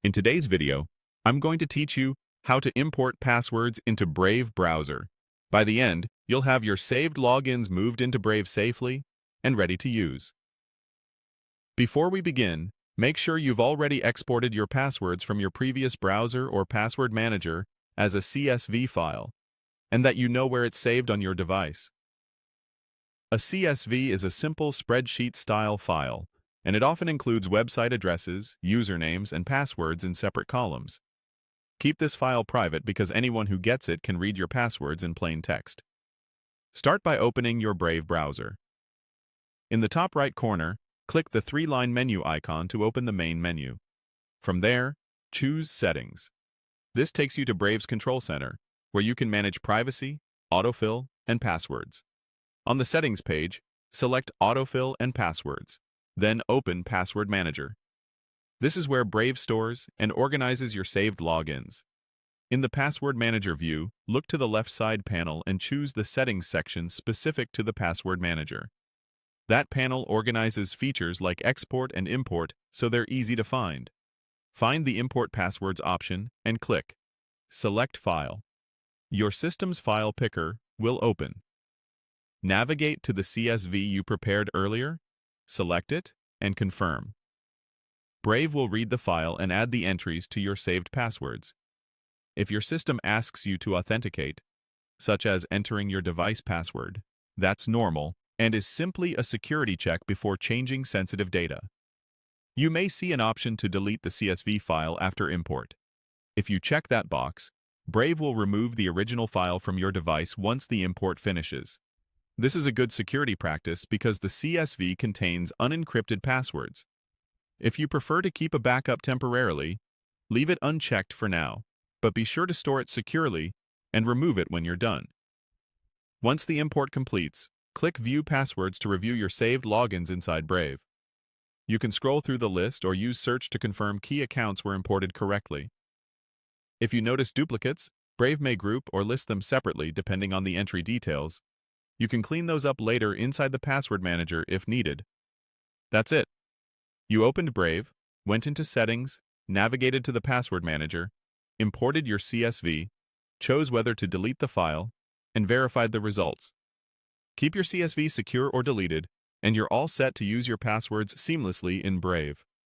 In today's video, I'm going to teach you how to import passwords into Brave browser. By the end, you'll have your saved logins moved into Brave safely and ready to use. Before we begin, make sure you've already exported your passwords from your previous browser or password manager as a CSV file, and that you know where it's saved on your device. A CSV is a simple spreadsheet-style file, and it often includes website addresses, usernames, and passwords in separate columns. Keep this file private because anyone who gets it can read your passwords in plain text. Start by opening your Brave browser. In the top right corner, click the three-line menu icon to open the main menu. From there, choose Settings. This takes you to Brave's Control Center, where you can manage privacy, autofill, and passwords. On the Settings page, select Autofill and Passwords, then open Password Manager. This is where Brave stores and organizes your saved logins. In the Password Manager view, look to the left side panel and choose the Settings section specific to the Password Manager. That panel organizes features like export and import so they're easy to find. Find the Import Passwords option and click Select File. Your system's file picker will open. Navigate to the CSV you prepared earlier, select it, and confirm. Brave will read the file and add the entries to your saved passwords. If your system asks you to authenticate, such as entering your device password, that's normal and is simply a security check before changing sensitive data. You may see an option to delete the CSV file after import. If you check that box, Brave will remove the original file from your device once the import finishes. This is a good security practice because the CSV contains unencrypted passwords. If you prefer to keep a backup temporarily, leave it unchecked for now, but be sure to store it securely and remove it when you're done. Once the import completes, click View Passwords to review your saved logins inside Brave. You can scroll through the list or use Search to confirm key accounts were imported correctly. If you notice duplicates, Brave may group or list them separately depending on the entry details. You can clean those up later inside the Password Manager if needed. That's it. You opened Brave, went into Settings, navigated to the Password Manager, imported your CSV, chose whether to delete the file, and verified the results. Keep your CSV secure or deleted, and you're all set to use your passwords seamlessly in Brave.